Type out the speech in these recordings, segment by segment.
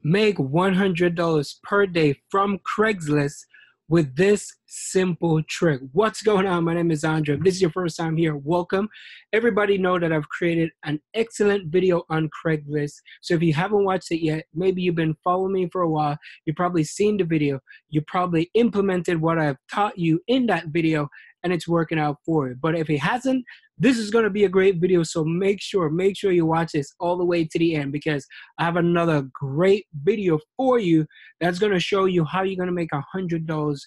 Make $100 per day from Craigslist with this simple trick. What's going on? My name is Andre. If this is your first time here, welcome. Everybody know that I've created an excellent video on Craigslist. So if you haven't watched it yet, maybe you've been following me for a while, you've probably seen the video, you probably implemented what I've taught you in that video, and it's working out for you. But if it hasn't, this is going to be a great video, so make sure you watch this all the way to the end, because I have another great video for you that's going to show you how you're going to make $100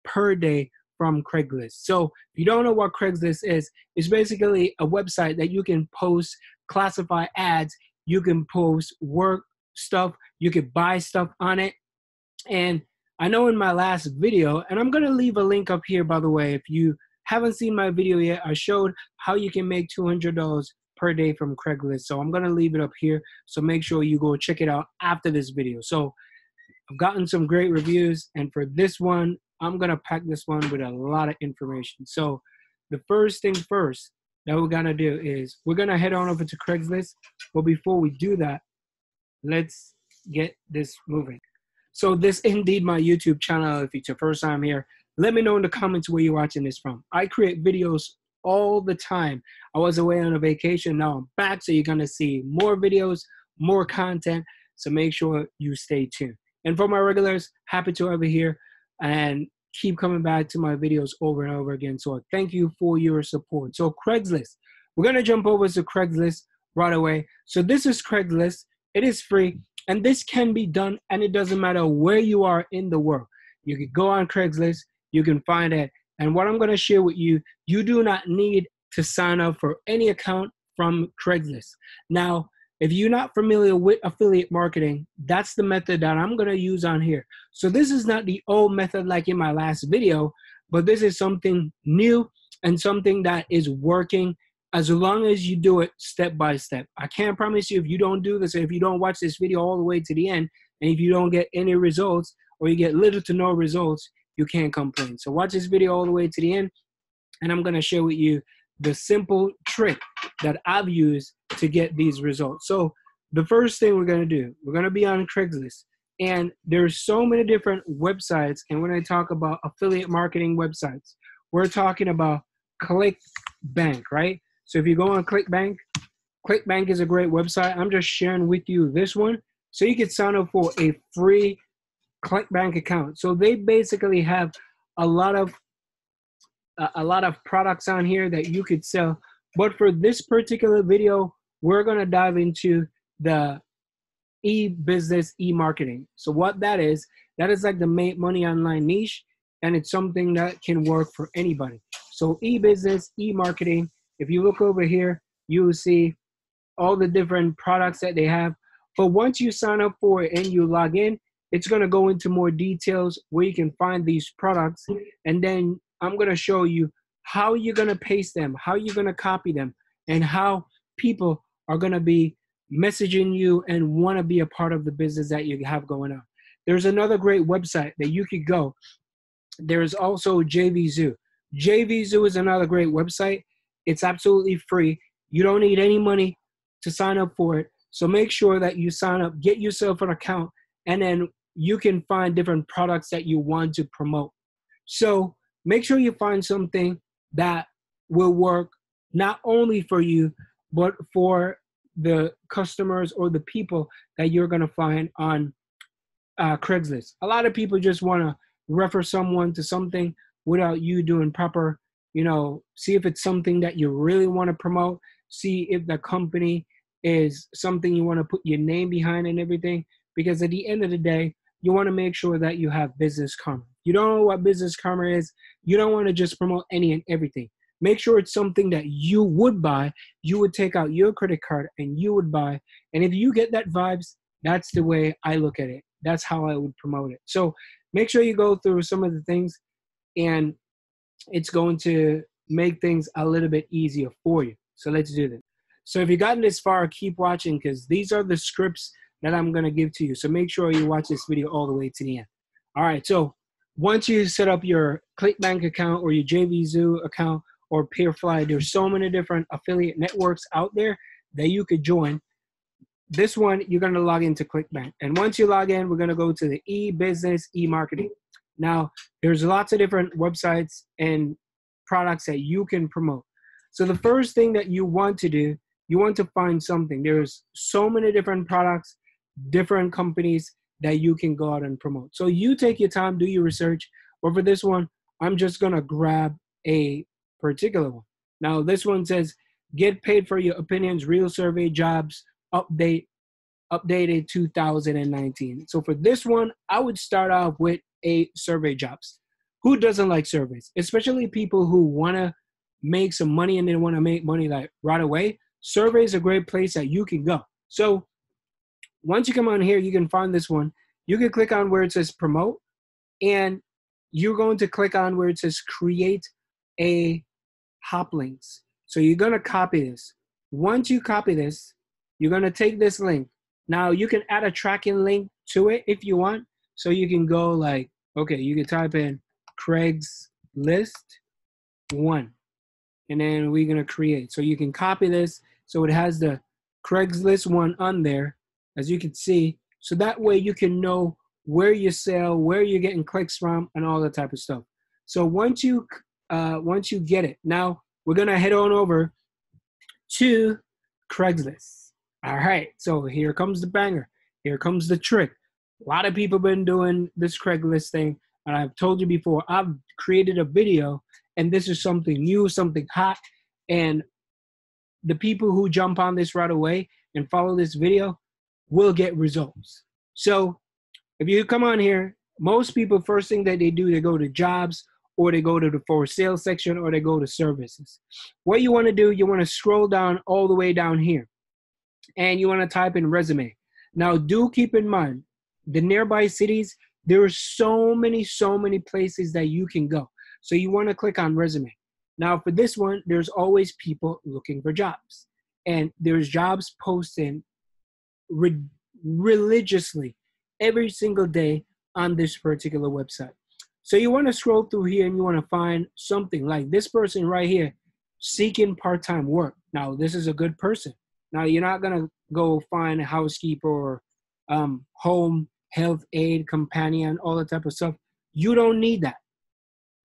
per day from Craigslist. So if you don't know what Craigslist is, it's basically a website that you can post classified ads, you can post work stuff, you can buy stuff on it. And I know in my last video, and I'm going to leave a link up here, by the way, if you haven't seen my video yet, I showed how you can make $200 per day from Craigslist. So I'm going to leave it up here. So make sure you go check it out after this video. So I've gotten some great reviews. And for this one, I'm going to pack this one with a lot of information. So the first thing first that we're going to do is we're going to head on over to Craigslist. But before we do that, let's get this moving. So this is indeed my YouTube channel. If it's your first time here, let me know in the comments where you're watching this from. I create videos all the time. I was away on a vacation. Now I'm back, so you're going to see more videos, more content. So make sure you stay tuned. And for my regulars, happy to have you here and keep coming back to my videos over and over again. So thank you for your support. So Craigslist. We're going to jump over to Craigslist right away. So this is Craigslist. It is free. And this can be done, and it doesn't matter where you are in the world. You can go on Craigslist. You can find it. And what I'm going to share with you, you do not need to sign up for any account from Craigslist. Now, if you're not familiar with affiliate marketing, that's the method that I'm going to use on here. So this is not the old method like in my last video, but this is something new and something that is working as long as you do it step by step. I can't promise you if you don't do this, or if you don't watch this video all the way to the end, and if you don't get any results, or you get little to no results, you can't complain. So watch this video all the way to the end, and I'm going to share with you the simple trick that I've used to get these results. So the first thing we're going to do, we're going to be on Craigslist. And there's so many different websites. And when I talk about affiliate marketing websites, we're talking about ClickBank, right? So if you go on ClickBank, ClickBank is a great website. I'm just sharing with you this one. So you can sign up for a free ClickBank account. So they basically have a lot of products on here that you could sell. But for this particular video, we're going to dive into the e-business, e-marketing. So what that is like the make money online niche, and it's something that can work for anybody. So e-business, e-marketing, if you look over here, you will see all the different products that they have. But once you sign up for it and you log in, it's going to go into more details where you can find these products. And then I'm going to show you how you're going to paste them, how you're going to copy them, and how people are going to be messaging you and want to be a part of the business that you have going on. There's another great website that you could go. There's also JVZoo. JVZoo is another great website. It's absolutely free. You don't need any money to sign up for it. So make sure that you sign up, get yourself an account, and then you can find different products that you want to promote. So make sure you find something that will work not only for you, but for the customers or the people that you're going to find on Craigslist. A lot of people just want to refer someone to something without you doing proper, see if it's something that you really want to promote, see if the company is something you want to put your name behind and everything. Because at the end of the day, you want to make sure that you have business karma. You don't know what business karma is. You don't want to just promote any and everything. Make sure it's something that you would buy. You would take out your credit card and you would buy. And if you get that vibes, that's the way I look at it. That's how I would promote it. So make sure you go through some of the things, and it's going to make things a little bit easier for you. So let's do this. So if you've gotten this far, keep watching, because these are the scripts that I'm going to give to you. So make sure you watch this video all the way to the end. All right. So once you set up your ClickBank account or your JVZoo account or Peerfly, there's so many different affiliate networks out there that you could join. this one, you're going to log into ClickBank. And once you log in, we're going to go to the e-business, e-marketing. Now, there's lots of different websites and products that you can promote. So the first thing that you want to do, you want to find something. There's so many different products, different companies that you can go out and promote. So you take your time, do your research. But for this one, I'm just going to grab a particular one. Now, this one says, get paid for your opinions, real survey jobs, updated 2019. So for this one, I would start off with a survey jobs. Who doesn't like surveys? Especially people who want to make some money and they want to make money like right away. Survey is a great place that you can go. So once you come on here, you can find this one. You can click on where it says promote, and you're going to click on where it says create a hop links. So you're going to copy this. Once you copy this, you're going to take this link. Now you can add a tracking link to it if you want. So you can go like, okay, you can type in Craigslist 1, and then we're going to create. So you can copy this. So it has the Craigslist 1 on there, as you can see. So that way you can know where you sell, where you're getting clicks from, and all that type of stuff. So once you get it, now we're going to head on over to Craigslist. All right, so here comes the banger. Here comes the trick. A lot of people have been doing this Craigslist thing, and I've told you before, I've created a video, and this is something new, something hot, and the people who jump on this right away and follow this video will get results. So if you come on here, most people, first thing that they do, they go to jobs, or they go to the for sale section, or they go to services. What you want to do, you want to scroll down all the way down here, and you want to type in resume. Now, do keep in mind, the nearby cities, there are so many places that you can go. So you want to click on resume. Now, for this one, there's always people looking for jobs, and there's jobs posting religiously every single day on this particular website. So you want to scroll through here, and you want to find something like this person right here, seeking part-time work. Now, this is a good person. Now, you're not going to go find a housekeeper or home health aide, companion, all that type of stuff. You don't need that.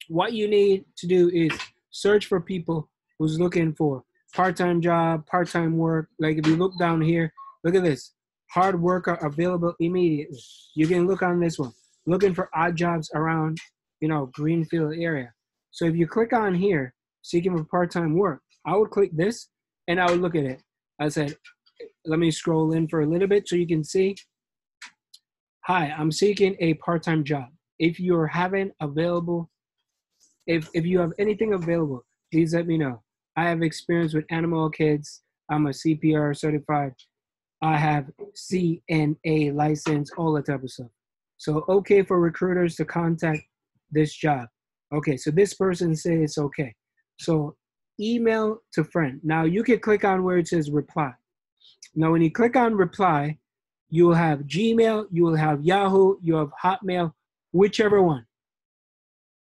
What you need to do is search for people who's looking for part-time job, part-time work. Like if you look down here, look at this. Hard worker available immediately. You can look on this one. Looking for odd jobs around, Greenfield area. So if you click on here, seeking for part-time work, I would click this and I would look at it. I said, let me scroll in for a little bit so you can see. Hi, I'm seeking a part-time job. If you're having available, if you have anything available, please let me know. I have experience with animal kids. I'm a CPR certified. I have CNA license, all that type of stuff. So, okay for recruiters to contact this job. Okay, so this person says it's okay. So, email to friend. Now, you can click on where it says reply. Now, when you click on reply, you will have Gmail, you will have Yahoo, you have Hotmail, whichever one.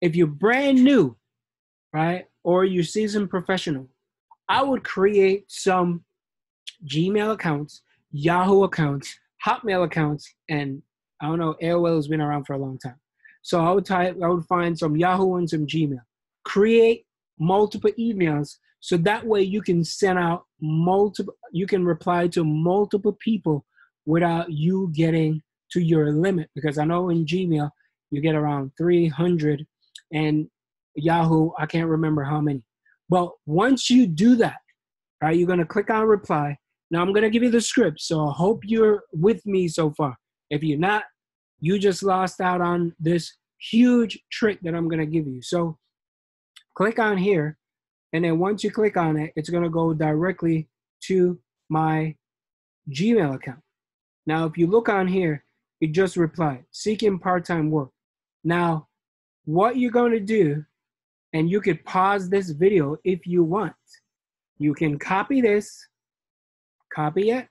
If you're brand new, right, or you're seasoned professional, I would create some Gmail accounts, Yahoo accounts, Hotmail accounts, and I don't know, AOL has been around for a long time. So I would find some Yahoo and some Gmail. Create multiple emails so that way you can send out you can reply to multiple people without you getting to your limit. Because I know in Gmail, you get around 300 and Yahoo, I can't remember how many. But once you do that, right, you're going to click on reply. Now I'm going to give you the script. So I hope you're with me so far. If you're not, you just lost out on this huge trick that I'm going to give you. So click on here. And then once you click on it, it's going to go directly to my Gmail account. Now, if you look on here, it just replied, seeking part-time work. Now, what you're going to do, and you could pause this video if you want. You can copy this, copy it.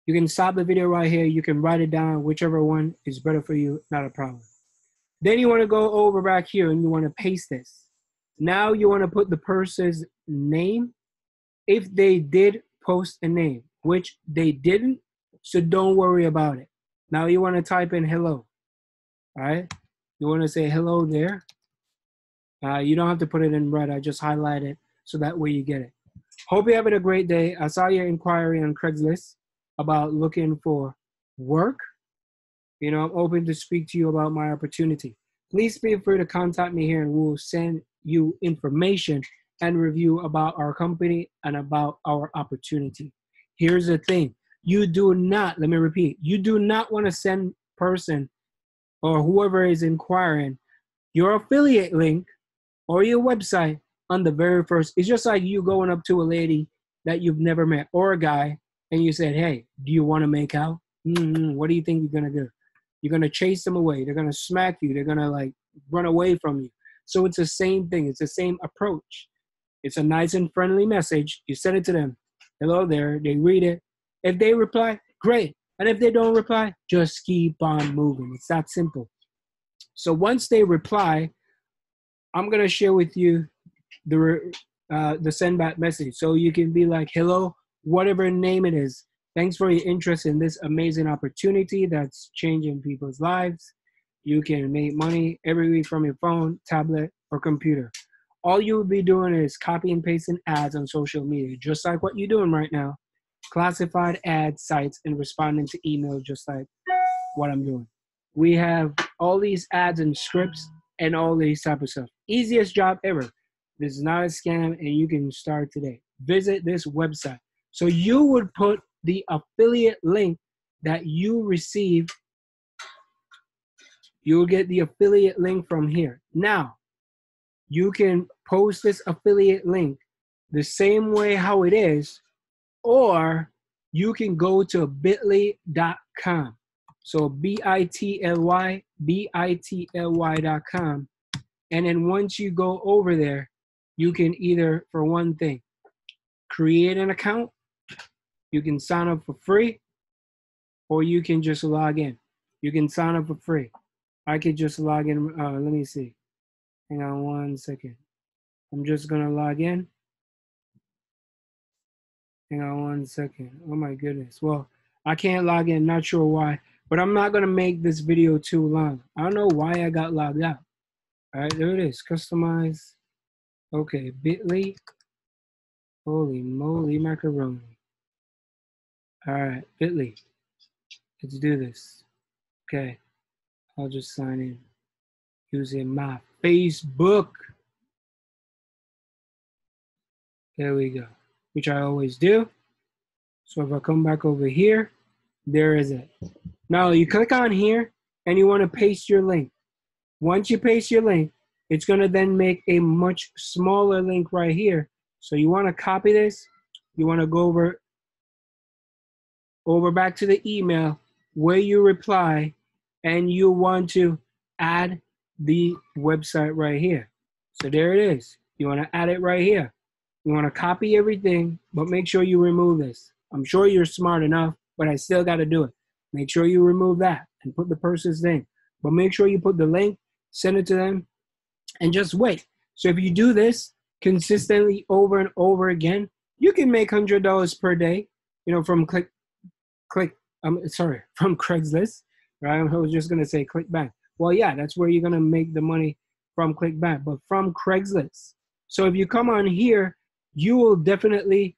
You can stop the video right here. You can write it down, whichever one is better for you, not a problem. Then you want to go over back here and you want to paste this. Now you want to put the person's name if they did post a name. which they didn't, so don't worry about it. Now you want to type in hello, all right? You want to say hello there. You don't have to put it in red. I just highlight it so that way you get it. Hope you're having a great day. I saw your inquiry on Craigslist about looking for work. You know, I'm open to speak to you about my opportunity. Please feel free to contact me here and we'll send you information and review about our company and about our opportunity. Here's the thing. You do not, let me repeat, you do not want to send person or whoever is inquiring your affiliate link or your website on the very first. It's just like you going up to a lady that you've never met or a guy and you said, hey, do you want to make out? What do you think you're going to do? You're going to chase them away. They're going to smack you. They're going to like run away from you. So it's the same thing. It's the same approach. It's a nice and friendly message. You send it to them. Hello there. They read it. If they reply, great. And if they don't reply, just keep on moving. It's that simple. So once they reply, I'm going to share with you the send back message. So you can be like, hello, whatever name it is. Thanks for your interest in this amazing opportunity that's changing people's lives. You can make money every week from your phone, tablet, or computer. All you will be doing is copy and pasting ads on social media, just like what you're doing right now. Classified ad sites and responding to emails, just like what I'm doing. We have all these ads and scripts and all these type of stuff. Easiest job ever. This is not a scam and you can start today. Visit this website. So you would put the affiliate link that you receive. You'll get the affiliate link from here. Now, you can post this affiliate link the same way how it is, or you can go to bit.ly.com. So bit.ly.com. And then once you go over there, you can either, for one thing, create an account. You can sign up for free, or you can just log in. You can sign up for free. I could just log in. Let me see. Hang on 1 second. I'm just going to log in. Hang on 1 second. Oh my goodness. Well, I can't log in. Not sure why. But I'm not going to make this video too long. I don't know why I got logged out. All right, there it is. Customize. Okay, bit.ly. Holy moly macaroni. All right, bit.ly. Let's do this. Okay, I'll just sign in using my Facebook. There we go, which I always do. So if I come back over here, there is it. Now you click on here and you want to paste your link. Once you paste your link, it's going to then make a much smaller link right here. So you want to copy this. You want to go over back to the email where you reply, and you want to add the website right here. So there it is. You want to add it right here. You want to copy everything, but make sure you remove this. I'm sure you're smart enough, but I still got to do it. Make sure you remove that and put the person's name. But make sure you put the link, send it to them, and just wait. So if you do this consistently over and over again, you can make $100 per day, you know, from from Craigslist, right? I was just going to say ClickBank. Well, yeah, that's where you're going to make the money from ClickBank, but from Craigslist. So if you come on here, you will definitely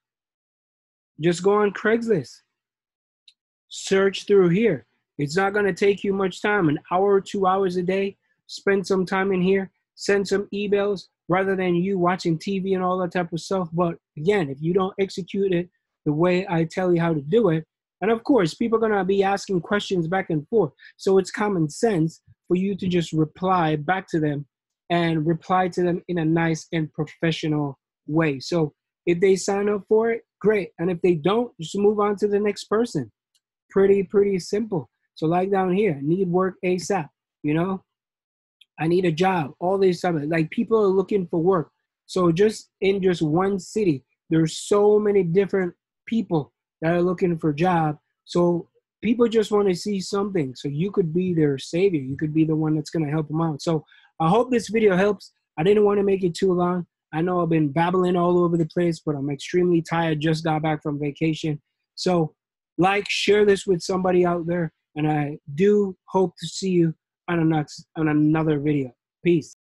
just go on Craigslist. Search through here. It's not going to take you much time, an hour or 2 hours a day. Spend some time in here, send some emails rather than you watching TV and all that type of stuff. But again, if you don't execute it the way I tell you how to do it, and of course, people are going to be asking questions back and forth. So it's common sense for you to just reply back to them and reply to them in a nice and professional way. So if they sign up for it, great. And if they don't, just move on to the next person. Pretty simple. So like down here, need work ASAP, you know, I need a job, all these stuff. Like people are looking for work. So just in just one city, there's so many different people that are looking for a job. So people just want to see something. So you could be their savior. You could be the one that's going to help them out. So I hope this video helps. I didn't want to make it too long. I know I've been babbling all over the place, but I'm extremely tired. Just got back from vacation. So like, share this with somebody out there, and I do hope to see you on another video. Peace.